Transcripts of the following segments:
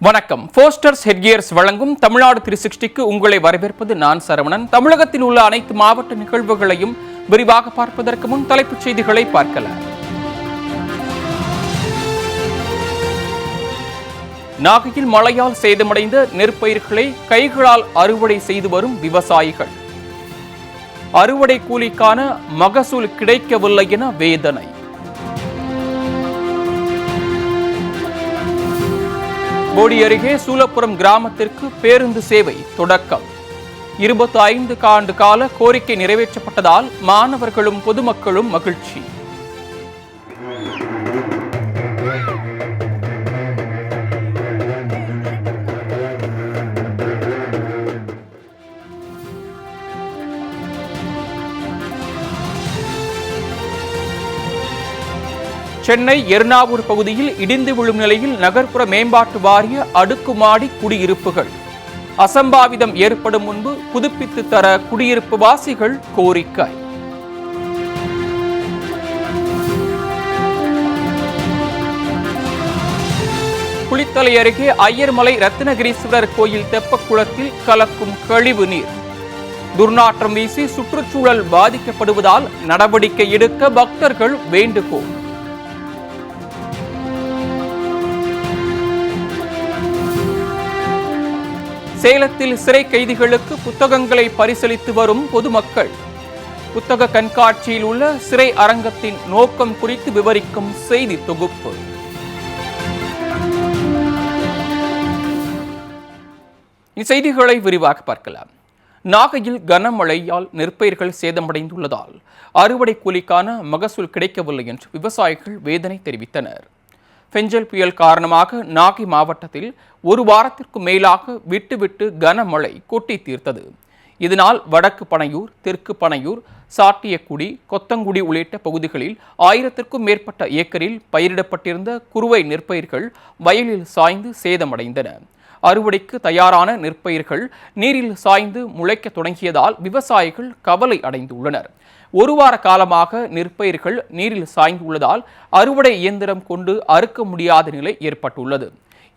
வணக்கம். போஸ்டர்ஸ் ஹெட்கியர்ஸ் வழங்கும் தமிழ்நாடு 360க்கு உங்களை வரவேற்பது நான் சரவணன். தமிழகத்தில் உள்ள அனைத்து மாவட்ட நிகழ்வுகளையும் விரிவாக பார்ப்பதற்கு முன் தலைப்புச் செய்திகளை பார்க்கலாம். நாகையில் மழையால் சேதமடைந்த நெற்பயிர்களை கைகளால் அறுவடை செய்து வரும் விவசாயிகள். அறுவடை கூலிக்கான மகசூல் கிடைக்கவில்லை என வேதனை. போடி அருகே சூலப்புரம் கிராமத்திற்கு பேருந்து சேவை தொடக்கம். 25 ஆண்டு கால கோரிக்கை நிறைவேற்றப்பட்டதால் மாணவர்களும் பொதுமக்களும் மகிழ்ச்சி. சென்னை எர்ணாவூர் பகுதியில் இடிந்து விழும் நிலையில் நகர்ப்புற மேம்பாட்டு வாரிய அடுக்குமாடி குடியிருப்புகள். அசம்பாவிதம் ஏற்படும் முன்பு புதுப்பித்து தர குடியிருப்பு வாசிகள் கோரிக்கை. குளித்தலை அருகே ஐயர்மலை ரத்தினகிரீஸ்வரர் கோயில் தெப்பக்குளத்தில் கலக்கும் கழிவு நீர். துர்நாற்றம் வீசி சுற்றுச்சூழல் பாதிக்கப்படுவதால் நடவடிக்கை எடுக்க பக்தர்கள் வேண்டுகோள். சேலத்தில் சிறை கைதிகளுக்கு புத்தகங்களை பரிசளித்து வரும் பொதுமக்கள். புத்தக கண்காட்சியில் உள்ள சிறை அரங்கத்தின் நோக்கம் குறித்து விவரிக்கும் செய்தி தொகுப்பு. இச்செய்திகளை விரிவாக பார்க்கலாம். நாகையில் கனமழையால் நெற்பயிர்கள் சேதமடைந்துள்ளதால் அறுவடை கூலிக்கான மகசூல் கிடைக்கவில்லை என்று விவசாயிகள் வேதனை தெரிவித்தனர். பெஞ்சல் புயல் காரணமாக நாகை மாவட்டத்தில் ஒரு வாரத்திற்கு மேலாக விட்டு கனமழை கொட்டி தீர்த்தது. இதனால் வடக்கு பனையூர், தெற்கு பனையூர், சாட்டியக்குடி, கொத்தங்குடி உள்ளிட்ட பகுதிகளில் 1000க்கும் மேற்பட்ட ஏக்கரில் பயிரிடப்பட்டிருந்த குறுவை நெற்பயிர்கள் வயலில் சாய்ந்து சேதமடைந்தன. அறுவடைக்கு தயாரான நெற்பயிர்கள் நீரில் சாய்ந்து முளைக்க தொடங்கியதால் விவசாயிகள் கவலை அடைந்துள்ளனர். ஒரு வார காலமாக நெற்பயிர்கள் நீரில் சாய்ந்துள்ளதால் அறுவடை இயந்திரம் கொண்டு அறுக்க முடியாத நிலை ஏற்பட்டுள்ளது.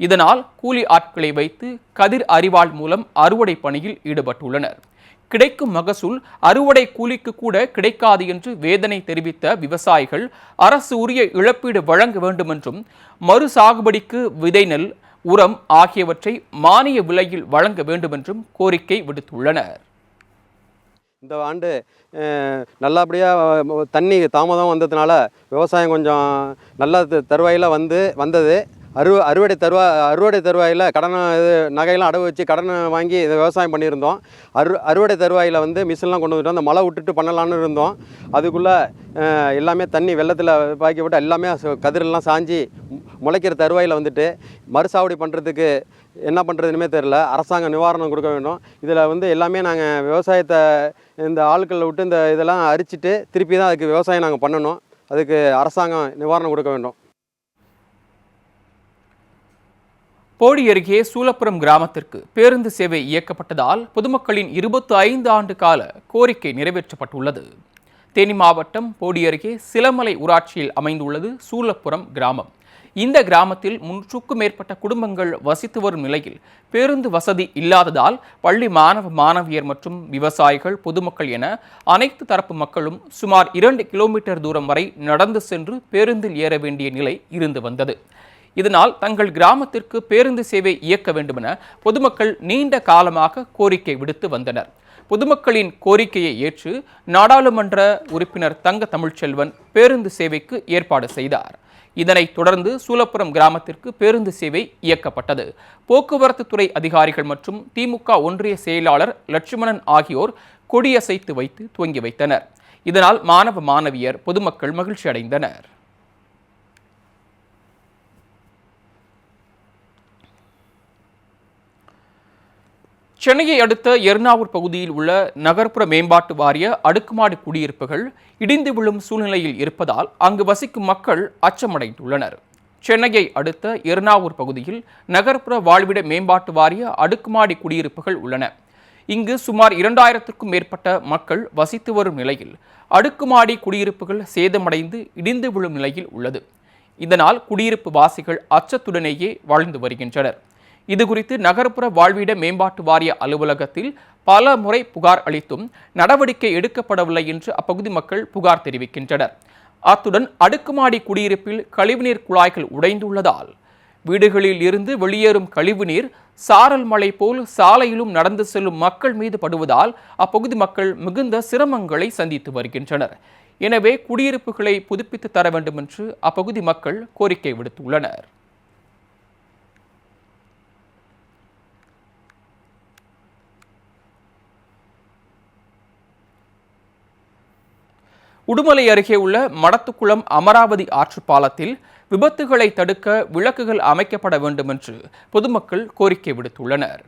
இதனால் கூலி ஆட்களை வைத்து கதிர் அரிவாள் மூலம் அறுவடை பணியில் ஈடுபட்டுள்ளனர். கிடைக்கும் மகசூல் அறுவடை கூலிக்கு கூட கிடைக்காது என்று வேதனை தெரிவித்த விவசாயிகள் அரசு உரிய இழப்பீடு வழங்க வேண்டும் என்றும் மறு சாகுபடிக்கு விதை நெல், உரம் ஆகியவற்றை மானிய விலையில் வழங்க வேண்டும் என்றும் கோரிக்கை விடுத்துள்ளனர். இந்த ஆண்டு நல்லபடியாக தண்ணி தாமதம் வந்ததுனால விவசாயம் கொஞ்சம் நல்ல தருவாயில் வந்தது. அறுவடை தருவாயில் கடனை நகையெல்லாம் அடவு வச்சு கடனை வாங்கி இதை விவசாயம் பண்ணியிருந்தோம். அறுவடை தருவாயில் மிஷின்லாம் கொண்டு வந்துட்டோம். அந்த மழை விட்டுட்டு பண்ணலான்னு இருந்தோம். அதுக்குள்ளே எல்லாமே தண்ணி வெள்ளத்தில் பாய்க்கப்பட்டு எல்லாமே கதிரெல்லாம் சாஞ்சி முளைக்கிற தருவாயில் வந்துட்டு மறுசாவடி பண்ணுறதுக்கு என்ன பண்ணுறதுனுமே தெரில. அரசாங்கம் நிவாரணம் கொடுக்க வேண்டும். இதில் எல்லாமே நாங்கள் விவசாயத்தை இந்த ஆட்களில் விட்டு இந்த இதெல்லாம் அரிச்சிட்டு திருப்பி தான் அதுக்கு விவசாயம் நாங்கள் பண்ணணும். அதுக்கு அரசாங்கம் நிவாரணம் கொடுக்க வேண்டும். போடி அருகே சூலப்புரம் கிராமத்திற்கு பேருந்து சேவை இயக்கப்பட்டதால் பொதுமக்களின் 25 ஆண்டு கால கோரிக்கை நிறைவேற்றப்பட்டுள்ளது. தேனி மாவட்டம் போடி அருகே சிலமலை ஊராட்சியில் அமைந்துள்ளது சூலப்புரம் கிராமம். இந்த கிராமத்தில் 300க்கும் மேற்பட்ட குடும்பங்கள் வசித்து வரும் நிலையில் பேருந்து வசதி இல்லாததால் பள்ளி மாணவ மாணவியர் மற்றும் விவசாயிகள், பொதுமக்கள் என அனைத்து தரப்பு மக்களும் சுமார் 2 கிலோமீட்டர் தூரம் வரை நடந்து சென்று பேருந்தில் ஏற வேண்டிய நிலை இருந்து வந்தது. இதனால் தங்கள் கிராமத்திற்கு பேருந்து சேவை இயக்க வேண்டுமென பொதுமக்கள் நீண்ட காலமாக கோரிக்கை விடுத்து வந்தனர். பொதுமக்களின் கோரிக்கையை ஏற்று நாடாளுமன்ற உறுப்பினர் தங்க தமிழ்ச்செல்வன் பேருந்து சேவைக்கு ஏற்பாடு செய்தார். இதனைத் தொடர்ந்து சூலப்புரம் கிராமத்திற்கு பேருந்து சேவை இயக்கப்பட்டது. போக்குவரத்து துறை அதிகாரிகள் மற்றும் திமுக ஒன்றிய செயலாளர் லட்சுமணன் ஆகியோர் கொடியசைத்து வைத்து துவங்கி வைத்தனர். இதனால் மாணவ மாணவியர், பொதுமக்கள் மகிழ்ச்சி அடைந்தனர். சென்னையை அடுத்த எர்ணாவூர் பகுதியில் உள்ள நகர்ப்புற மேம்பாட்டு வாரிய அடுக்குமாடி குடியிருப்புகள் இடிந்து விழும் சூழ்நிலையில் இருப்பதால் அங்கு வசிக்கும் மக்கள் அச்சமடைந்துள்ளனர். சென்னையை அடுத்த எர்ணாவூர் பகுதியில் நகர்ப்புற வாழ்விட மேம்பாட்டு வாரிய அடுக்குமாடி குடியிருப்புகள் உள்ளன. இங்கு சுமார் 2000க்கும் மேற்பட்ட மக்கள் வசித்து வரும் நிலையில் அடுக்குமாடி குடியிருப்புகள் சேதமடைந்து இடிந்து விழும் நிலையில் உள்ளது. இதனால் குடியிருப்பு வாசிகள் அச்சத்துடனேயே வாழ்ந்து வருகின்றனர். இதுகுறித்து நகர்ப்புற வாழ்விட மேம்பாட்டு வாரிய அலுவலகத்தில் பல முறை புகார் அளித்தும் நடவடிக்கை எடுக்கப்படவில்லை என்று அப்பகுதி மக்கள் புகார் தெரிவிக்கின்றனர். அத்துடன் அடுக்குமாடி குடியிருப்பில் கழிவுநீர் குழாய்கள் உடைந்துள்ளதால் வீடுகளில் இருந்து வெளியேறும் கழிவுநீர் சாரல் மழை போல் சாலையிலும் நடந்து செல்லும் மக்கள் மீது படுவதால் அப்பகுதி மக்கள் மிகுந்த சிரமங்களை சந்தித்து வருகின்றனர். எனவே குடியிருப்புகளை புதுப்பித்து தர வேண்டும் என்று அப்பகுதி மக்கள் கோரிக்கை விடுத்துள்ளனர். உடுமலை அருகே உள்ள மடத்துக்குளம் அமராவதி ஆற்றுப்பாலத்தில் விபத்துகளை தடுக்க விளக்குகள் அமைக்கப்பட வேண்டும் என்று பொதுமக்கள் கோரிக்கை விடுத்துள்ளனர்.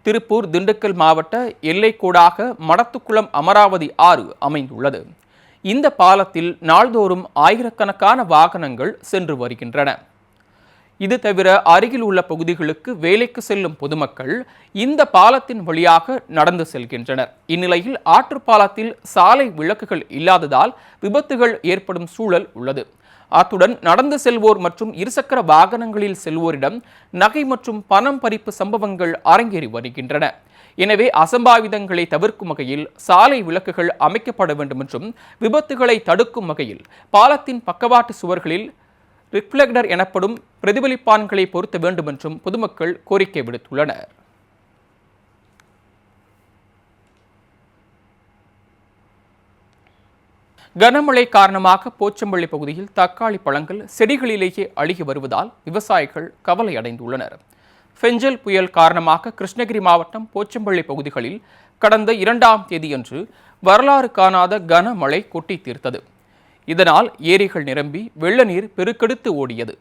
திருப்பூர் திண்டுக்கல் மாவட்ட எல்லைக்கோடாக மடத்துக்குளம் அமராவதி ஆறு அமைந்துள்ளது. இந்த பாலத்தில் நாள்தோறும் ஆயிரக்கணக்கான வாகனங்கள் சென்று வருகின்றன. இது தவிர அருகில் உள்ள பகுதிகளுக்கு வேலைக்கு செல்லும் பொதுமக்கள் இந்த பாலத்தின் வழியாக நடந்து செல்கின்றனர். இந்நிலையில் ஆற்றுப்பாலத்தில் சாலை விளக்குகள் இல்லாததால் விபத்துகள் ஏற்படும் சூழல் உள்ளது. அத்துடன் நடந்து செல்வோர் மற்றும் இருசக்கர வாகனங்களில் செல்வோரிடம் நகை மற்றும் பணம் பறிப்பு சம்பவங்கள் அரங்கேறி வருகின்றன. எனவே அசம்பாவிதங்களை தவிர்க்கும் வகையில் சாலை விளக்குகள் அமைக்கப்பட வேண்டும் என்றும் விபத்துகளை தடுக்கும் வகையில் பாலத்தின் பக்கவாட்டு சுவர்களில் ரிஃப்ளெக்டர் எனப்படும் பிரதிபலிப்பான்களை பொருத்த வேண்டும் என்றும் பொதுமக்கள் கோரிக்கை விடுத்துள்ளனர். கனமழை காரணமாக போச்சம்பள்ளி பகுதியில் தக்காளி பழங்கள் செடிகளிலேயே அழுகி வருவதால் விவசாயிகள் கவலை அடைந்துள்ளனர். ஃபெஞ்சல் புயல் காரணமாக கிருஷ்ணகிரி மாவட்டம் போச்சம்பள்ளி பகுதிகளில் கடந்த 2ஆம் தேதியன்று வரலாறு காணாத கனமழை கொட்டி தீர்த்தது. இதனால் ஏரிகள் நிரம்பி வெள்ள நீர் பெருக்கெடுத்து ஓடியது.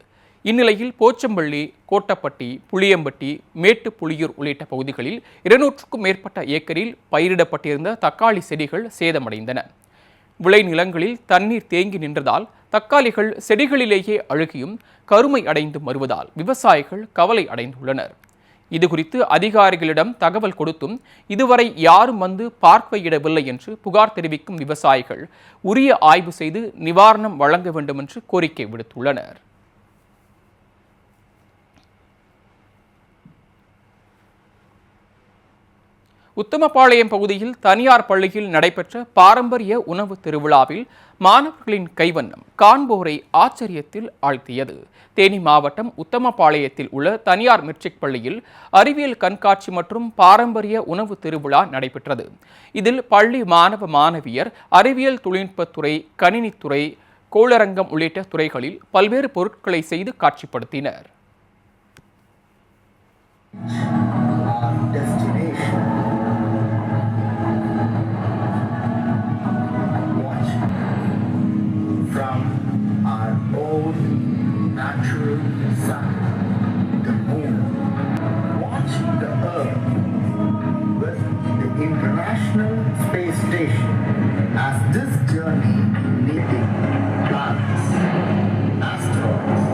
இந்நிலையில் போச்சம்பள்ளி, கோட்டப்பட்டி, புளியம்பட்டி, மேட்டு புளியூர் உள்ளிட்ட பகுதிகளில் 200க்கும் மேற்பட்ட ஏக்கரில் பயிரிடப்பட்டிருந்த தக்காளி செடிகள் சேதமடைந்தன. விளைநிலங்களில் தண்ணீர் தேங்கி நின்றதால் தக்காளிகள் செடிகளிலேயே அழுகியும் கருமை அடைந்தும் வருவதால் விவசாயிகள் கவலை அடைந்துள்ளனர். இதுகுறித்து அதிகாரிகளிடம் தகவல் கொடுத்தும் இதுவரை யாரும் வந்து பார்வையிடவில்லை என்று புகார் தெரிவிக்கும் விவசாயிகள் உரிய ஆய்வு செய்து நிவாரணம் வழங்க வேண்டும் என்று கோரிக்கை விடுத்துள்ளனர். உத்தமபாளையம் பகுதியில் தனியார் பள்ளியில் நடைபெற்ற பாரம்பரிய உணவு திருவிழாவில் மாணவர்களின் கைவண்ணம் காண்போரை ஆச்சரியத்தில் ஆழ்த்தியது. தேனி மாவட்டம் உத்தமபாளையத்தில் உள்ள தனியார் மெட்ரிக் பள்ளியில் அறிவியல் கண்காட்சி மற்றும் பாரம்பரிய உணவு திருவிழா நடைபெற்றது. இதில் பள்ளி மாணவ மாணவியர் அறிவியல் தொழில்நுட்பத்துறை, கணினித்துறை, கோளரங்கம் உள்ளிட்ட துறைகளில் பல்வேறு பொருட்களை செய்து காட்சிப்படுத்தினர். Natural sun, the moon, watch the earth with the International Space Station as this journey meeting planets, asteroids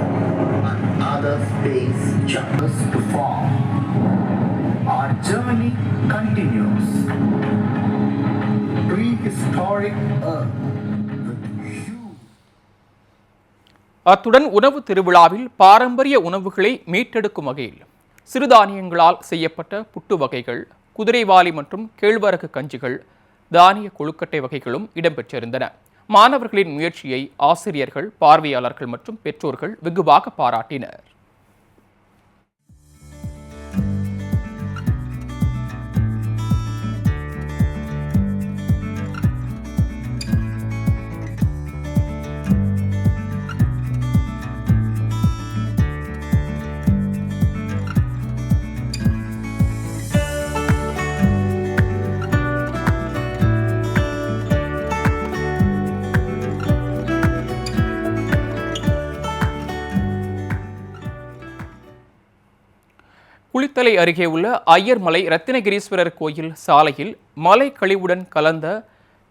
and other space chapters to form. Our journey continues. Prehistoric Earth. அத்துடன் உணவு திருவிழாவில் பாரம்பரிய உணவுகளை மீட்டெடுக்கும் வகையில் சிறுதானியங்களால் செய்யப்பட்ட புட்டு வகைகள், குதிரைவாலி மற்றும் கேழ்வரகு கஞ்சிகள், தானிய கொழுக்கட்டை வகைகளும் இடம்பெற்றிருந்தன. மாணவர்களின் முயற்சியை ஆசிரியர்கள், பார்வையாளர்கள் மற்றும் பெற்றோர்கள் வெகுவாக பாராட்டினர். குளித்தலை அருகே உள்ள ஐயர்மலை ரத்தினகிரீஸ்வரர் கோயில் சாலையில் மலை கழிவுடன் கலந்த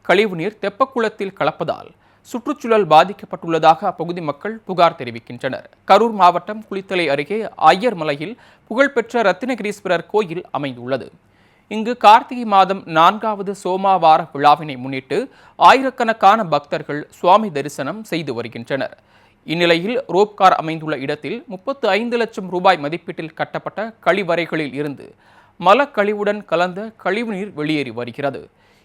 கழிவுநீர் தெப்பக்குளத்தில் கலப்பதால் சுற்றுச்சூழல் பாதிக்கப்பட்டுள்ளதாக அப்பகுதி மக்கள் புகார் தெரிவிக்கின்றனர். கரூர் மாவட்டம் குளித்தலை அருகே ஐயர்மலையில் புகழ்பெற்ற ரத்தினகிரீஸ்வரர் கோயில் அமைந்துள்ளது. இங்கு கார்த்திகை மாதம் 4வது சோமவார விழாவினை முன்னிட்டு ஆயிரக்கணக்கான பக்தர்கள் சுவாமி தரிசனம் செய்து வருகின்றனர். இந்நிலையில் ரோப்கார் அமைந்துள்ள இடத்தில் 35 லட்சம் ரூபாய் மதிப்பீட்டில் கட்டப்பட்ட கழிவறைகளில் இருந்து மலக்கழிவுடன் கலந்த கழிவுநீர் வெளியேறி வருகிறது.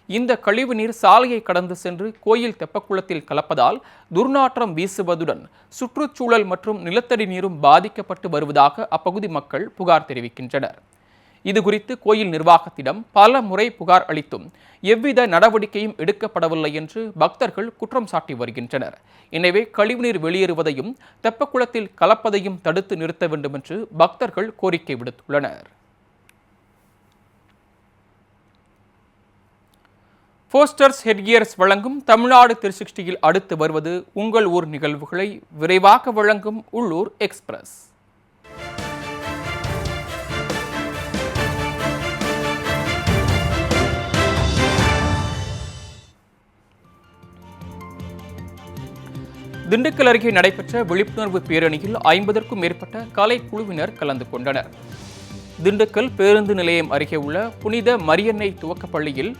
இந்த கழிவுநீர் சாலையை கடந்து சென்று கோயில் தெப்பக்குளத்தில் கலப்பதால் துர்நாற்றம் வீசுவதுடன் சுற்றுச்சூழல் மற்றும் நிலத்தடி நீரும் பாதிக்கப்பட்டு வருவதாக அப்பகுதி மக்கள் புகார் தெரிவிக்கின்றனர். இதுகுறித்து கோயில் நிர்வாகத்திடம் பல முறை புகார் அளித்தும் எவ்வித நடவடிக்கையும் எடுக்கப்படவில்லை என்று பக்தர்கள் குற்றம் சாட்டி வருகின்றனர். எனவே கழிவுநீர் வெளியேறுவதையும் தெப்பக்குளத்தில் கலப்பதையும் தடுத்து நிறுத்த வேண்டும் என்று பக்தர்கள் கோரிக்கை விடுத்துள்ளனர். போஸ்டர்ஸ் ஹெட்கியர்ஸ் வழங்கும் தமிழ்நாடு 360யில் அடுத்து வருவது உங்கள் ஊர் நிகழ்வுகளை விரைவாக வழங்கும் உள்ளூர் எக்ஸ்பிரஸ். திண்டுக்கல் அருகே நடைபெற்ற விழிப்புணர்வு பேரணியில் 50க்கும் மேற்பட்ட கலைக்குழுவினர் கலந்து கொண்டனர். திண்டுக்கல் பேருந்து நிலையம் அருகே உள்ள புனித மரியன்னை துவக்கப்பள்ளியில்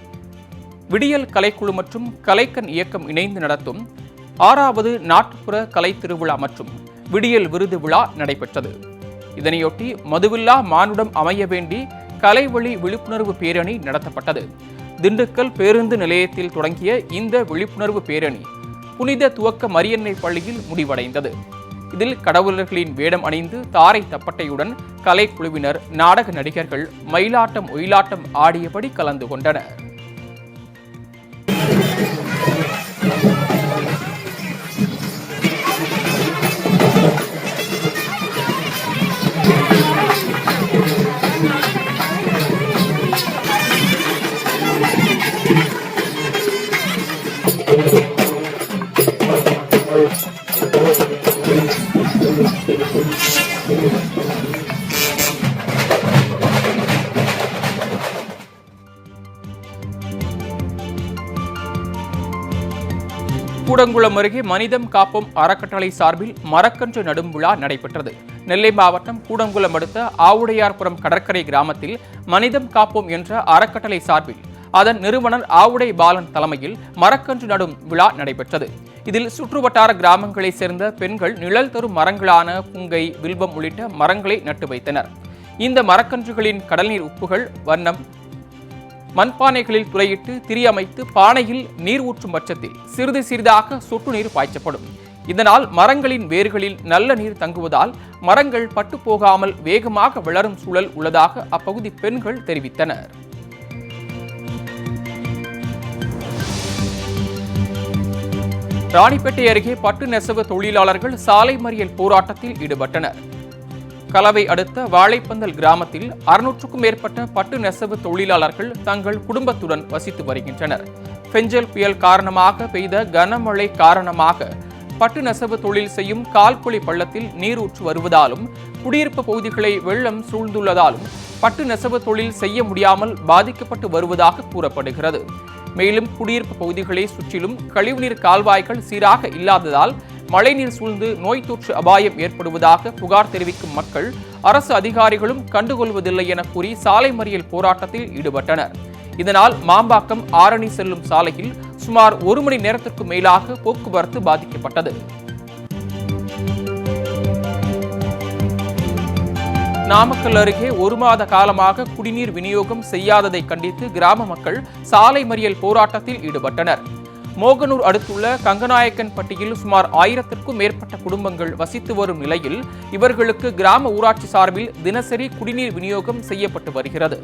விடியல் கலைக்குழு மற்றும் கலைக்கண் இயக்கம் இணைந்து நடத்தும் 6வது நாட்டுப்புற கலை திருவிழா மற்றும் விடியல் விருது விழா நடைபெற்றது. இதனையொட்டி மதுவில்லா மானுடம் அமைய வேண்டி கலைவழி விழிப்புணர்வு பேரணி நடத்தப்பட்டது. திண்டுக்கல் பேருந்து நிலையத்தில் தொடங்கிய இந்த விழிப்புணர்வு பேரணி புனித துவக்க மரியன்னை பள்ளியில் முடிவடைந்தது. இதில் கடவுளர்களின் வேடம் அணிந்து தாரை தப்பட்டையுடன் கலைக்குழுவினர், நாடக நடிகர்கள் மயிலாட்டம் ஒயிலாட்டம் ஆடியபடி கலந்து கொண்டனர். கூடங்குளம் அருகே மனிதம் காப்போம் அறக்கட்டளை சார்பில் மரக்கன்று நடும் விழா நடைபெற்றது. நெல்லை மாவட்டம் கூடங்குளம் அடுத்த ஆவுடையார்புரம் கடற்கரை கிராமத்தில் மனிதம் காப்போம் என்ற அறக்கட்டளை சார்பில் அதன் நிறுவனர் ஆவுடை பாலன் தலைமையில் மரக்கன்று நடும் விழா நடைபெற்றது. இதில் சுற்றுவட்டார கிராமங்களைச் சேர்ந்த பெண்கள் நிழல் தரும் மரங்களான புங்கை, வில்வம் உள்ளிட்ட மரங்களை நட்டு வைத்தனர். இந்த மரக்கன்றுகளின் கடல்நீர் உப்புகள் வண்ணம் மண்பானைகளில் துளையிட்டு திரியமைத்து பானையில் நீர் ஊற்றும் பட்சத்தில் சிறிது சிறிதாக சொட்டு நீர் பாய்ச்சப்படும். இதனால் மரங்களின் வேர்களில் நல்ல நீர் தங்குவதால் மரங்கள் பட்டு போகாமல் வேகமாக வளரும் சூழல் உள்ளதாக அப்பகுதி பெண்கள் தெரிவித்தனர். ராணிப்பேட்டை அருகே பட்டு நெசவு தொழிலாளர்கள் சாலை மறியல் போராட்டத்தில் ஈடுபட்டனர். கலவை அடுத்த வாழைப்பந்தல் கிராமத்தில் 600க்கும் மேற்பட்ட பட்டு நெசவு தொழிலாளர்கள் தங்கள் குடும்பத்துடன் வசித்து வருகின்றனர். பெஞ்சல் புயல் காரணமாக பெய்த கனமழை காரணமாக பட்டு நெசவு தொழில் செய்யும் கால்குழி பள்ளத்தில் நீரூற்று வருவதாலும் குடியிருப்பு பகுதிகளை வெள்ளம் சூழ்ந்துள்ளதாலும் பட்டு நெசவு தொழில் செய்ய முடியாமல் பாதிக்கப்பட்டு வருவதாக கூறப்படுகிறது. மேலும் குடியிருப்பு பகுதிகளை சுற்றிலும் கழிவுநீர் கால்வாய்கள் சீராக இல்லாததால் மழைநீர் சூழ்ந்து நோய் தொற்று அபாயம் ஏற்படுவதாக புகார் தெரிவிக்கும் மக்கள் அரசு அதிகாரிகளும் கண்டுகொள்வதில்லை என கூறி சாலை மறியல் போராட்டத்தில் ஈடுபட்டனர். இதனால் மாம்பாக்கம் ஆரணி செல்லும் சாலையில் சுமார் 1 மணி நேரத்திற்கு மேலாக போக்குவரத்து பாதிக்கப்பட்டது. நாமக்கல் அருகே 1 மாத காலமாக குடிநீர் விநியோகம் செய்யாததை கண்டித்து கிராம மக்கள் சாலை மறியல் போராட்டத்தில் ஈடுபட்டனர். மோகனூர் அடுத்துள்ள கங்கநாயக்கன்பட்டியில் சுமார் 1000க்கும் மேற்பட்ட குடும்பங்கள் வசித்து வரும் நிலையில் இவர்களுக்கு கிராம ஊராட்சி சார்பில் தினசரி குடிநீர் விநியோகம் செய்யப்பட்டு வருகிறது.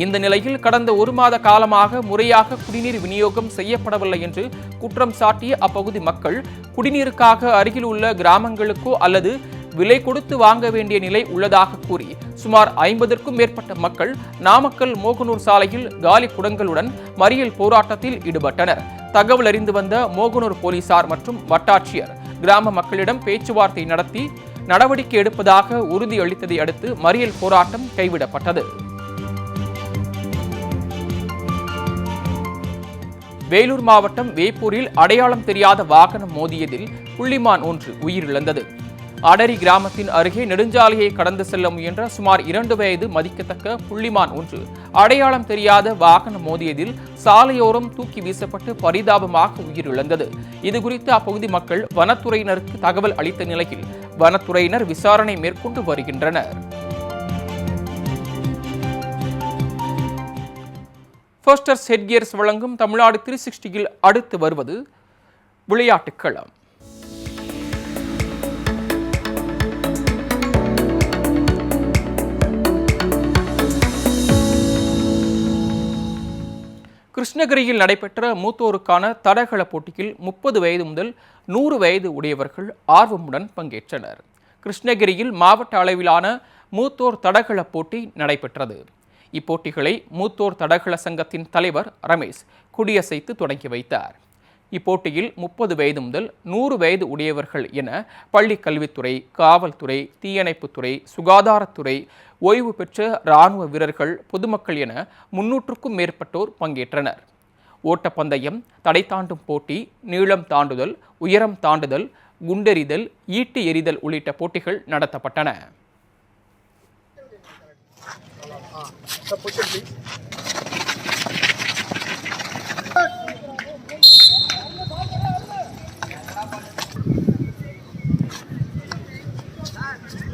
இந்த நிலையில் கடந்த 1 மாத காலமாக முறையாக குடிநீர் விநியோகம் செய்யப்படவில்லை என்று குற்றம் சாட்டிய அப்பகுதி மக்கள் குடிநீருக்காக அருகில் உள்ள கிராமங்களுக்கோ அல்லது விலை கொடுத்து வாங்க வேண்டிய நிலை உள்ளதாக கூறி சுமார் 50க்கும் மேற்பட்ட மக்கள் நாமக்கல் மோகனூர் சாலையில் காலி குடங்களுடன் மறியல் போராட்டத்தில் ஈடுபட்டனர். தகவல் அறிந்து வந்த மோகனூர் போலீசார் மற்றும் வட்டாட்சியர் கிராம மக்களிடம் பேச்சுவார்த்தை நடத்தி நடவடிக்கை எடுப்பதாக உறுதியளித்ததை அடுத்து மறியல் போராட்டம் கைவிடப்பட்டது. வேலூர் மாவட்டம் வேப்பூரில் அடையாளம் தெரியாத வாகனம் மோதியதில் புள்ளிமான் ஒன்று உயிரிழந்தது. அடரி கிராமத்தின் அருகே நெடுஞ்சாலையை கடந்து செல்ல முயன்ற சுமார் 2 வயது மதிக்கத்தக்க புள்ளிமான் ஒன்று அடையாளம் தெரியாத வாகனம் மோதியதில் சாலையோரம் தூக்கி வீசப்பட்டு பரிதாபமாக உயிரிழந்தது. இதுகுறித்து அப்பகுதி மக்கள் வனத்துறையினருக்கு தகவல் அளித்த நிலையில் வனத்துறையினர் விசாரணை மேற்கொண்டு வருகின்றனர். ஃபர்ஸ்டர்ஸ் ஹெட்கியர்ஸ் வழங்கும் தமிழ்நாடு 360யில் அடுத்து வருவது விளையாட்டுக் களம். கிருஷ்ணகிரியில் நடைபெற்ற மூத்தோருக்கான தடகள போட்டியில் 30 வயது முதல் 100 வயது உடையவர்கள் ஆர்வமுடன் பங்கேற்றனர். கிருஷ்ணகிரியில் மாவட்ட அளவிலான மூத்தோர் தடகள போட்டி நடைபெற்றது. இப்போட்டிகளை மூத்தோர் தடகள சங்கத்தின் தலைவர் ரமேஷ் கொடியசைத்து தொடங்கி வைத்தார். இப்போட்டியில் 30 வயது முதல் 100 வயது உடையவர்கள் என பள்ளிக் கல்வித்துறை, காவல்துறை, தீயணைப்புத்துறை, சுகாதாரத்துறை, ஓய்வு பெற்ற இராணுவ வீரர்கள், பொதுமக்கள் என 300க்கும் மேற்பட்டோர் பங்கேற்றனர். ஓட்டப்பந்தயம், தடை தாண்டும் போட்டி, நீளம் தாண்டுதல், உயரம் தாண்டுதல், குண்டெறிதல், ஈட்டி எறிதல் உள்ளிட்ட போட்டிகள் நடத்தப்பட்டன.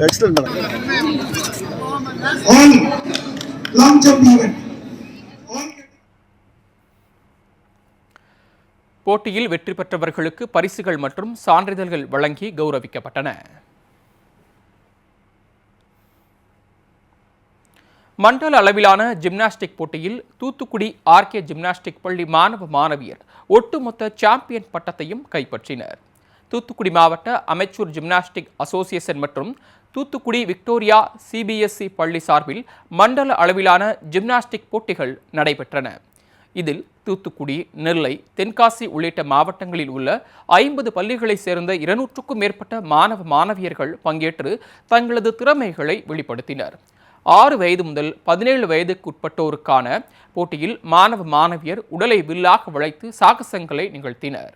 Excellent. All long jump event. போட்டியில் வெற்றி பெற்றவர்களுக்கு பரிசுகள் மற்றும் சான்றிதழ்கள் வழங்கி கௌரவிக்கப்பட்டன. மண்டல அளவிலான ஜிம்னாஸ்டிக் போட்டியில் தூத்துக்குடி ஆர்கே ஜிம்னாஸ்டிக் பள்ளி மாணவ மாணவியர் ஒட்டுமொத்த சாம்பியன் பட்டத்தையும் கைப்பற்றினர். தூத்துக்குடி மாவட்ட அமெச்சூர் ஜிம்னாஸ்டிக் அசோசியேஷன் மற்றும் தூத்துக்குடி விக்டோரியா சிபிஎஸ்இ பள்ளி சார்பில் மண்டல அளவிலான ஜிம்னாஸ்டிக் போட்டிகள் நடைபெற்றன. இதில் தூத்துக்குடி, நெல்லை, தென்காசி உள்ளிட்ட மாவட்டங்களில் உள்ள 50 பள்ளிகளைச் சேர்ந்த 200க்கும் மேற்பட்ட மாணவ மாணவியர்கள் பங்கேற்று தங்களது திறமைகளை வெளிப்படுத்தினர். 6 வயது முதல் 17 வயதுக்குட்பட்டோருக்கான போட்டியில் மாணவ மாணவியர் உடலை வில்லாக வளைத்து சாகசங்களை நிகழ்த்தினர்.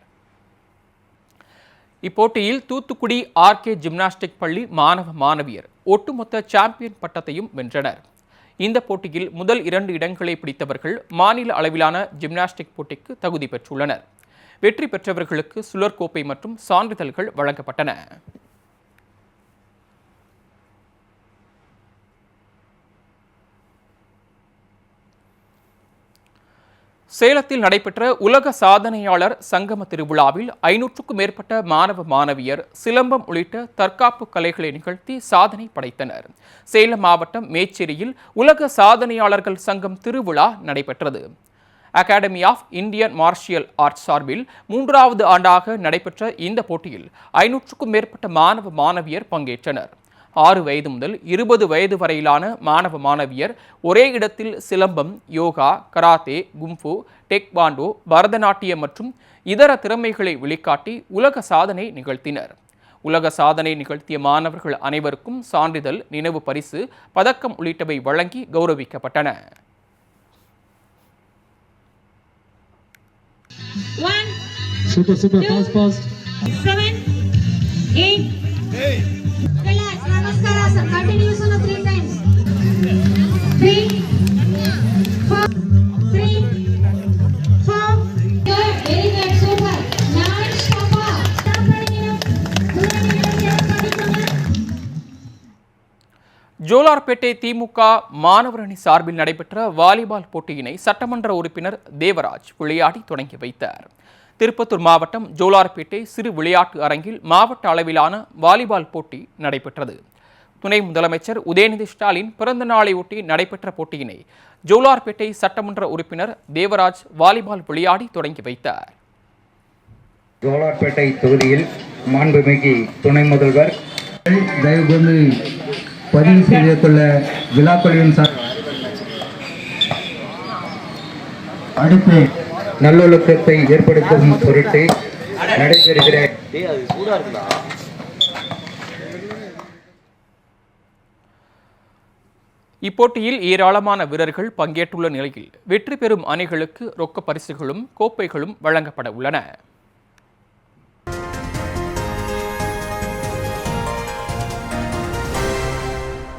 இப்போட்டியில் தூத்துக்குடி ஆர்கே ஜிம்னாஸ்டிக் பள்ளி மாணவ மாணவியர் ஒட்டுமொத்த சாம்பியன் பட்டத்தையும் வென்றனர். இந்த போட்டியில் முதல் 2 இடங்களை பிடித்தவர்கள் மாநில அளவிலான ஜிம்னாஸ்டிக் போட்டிக்கு தகுதி பெற்றுள்ளனர். வெற்றி பெற்றவர்களுக்கு சுழற்கோப்பை மற்றும் சான்றிதழ்கள் வழங்கப்பட்டன. சேலத்தில் நடைபெற்ற உலக சாதனையாளர் சங்கம திருவிழாவில் 500க்கும் மேற்பட்ட மாணவ மாணவியர் சிலம்பம் உள்ளிட்ட தற்காப்பு கலைகளை நிகழ்த்தி சாதனை படைத்தனர். சேலம் மாவட்டம் மேச்சேரியில் உலக சாதனையாளர்கள் சங்கம் திருவிழா நடைபெற்றது. Academy of Indian Martial Arts சார்பில் 3வது ஆண்டாக நடைபெற்ற இந்த போட்டியில் 500க்கும் மேற்பட்ட மாணவ மாணவியர் பங்கேற்றனர். 6 வயது முதல் 20 வயது வரையிலான மாணவ மாணவியர் ஒரே இடத்தில் silambam, yoga, karate, kung fu, taekwondo, Bharatanatyam மற்றும் இதர திறமைகளை வெளிக்காட்டி உலக சாதனை நிகழ்த்தினர். உலக சாதனை நிகழ்த்திய மாணவர்கள் அனைவருக்கும் சான்றிதழ், நினைவு பரிசு, பதக்கம் உள்ளிட்டவை வழங்கி கௌரவிக்கப்பட்டன. Super, fast, fast. 7, 8. Relax, namaskara sir. Continuous on 3 times. 3, 4, 3, 4. Good, very good, super. Nice, stop up. Stop running up. Jolarpettai திமுக மாணவர் அணி சார்பில் நடைபெற்ற வாலிபால் போட்டியினை சட்டமன்ற உறுப்பினர் தேவராஜ் விளையாடி தொடங்கி வைத்தார். திருப்பத்தூர் மாவட்டம் ஜோலார்பேட்டை சிறு விளையாட்டு அரங்கில் மாவட்ட அளவிலான வாலிபால் போட்டி நடைபெற்றது. துணை முதலமைச்சர் உதயநிதி ஸ்டாலின் பிறந்த நாளையொட்டி நடைபெற்ற போட்டியினை ஜோலார்பேட்டை சட்டமன்ற உறுப்பினர் தேவராஜ் வாலிபால் விளையாடி தொடங்கி வைத்தார். ஜோலார்பேட்டை தொகுதியில் மாண்புமிகு துணை முதல்வர் தயவுகொண்டு பதிவு செய்துள்ள விழாக்குழுவின் அடுத்து நல்லொழுக்கத்தை ஏற்படுத்தும் பொருட்டு நடைபெறுகிற இப்போட்டியில் ஏராளமான வீரர்கள் பங்கேற்றுள்ள நிலையில் வெற்றி பெறும் அணிகளுக்கு ரொக்க பரிசுகளும் கோப்பைகளும் வழங்கப்பட உள்ளன.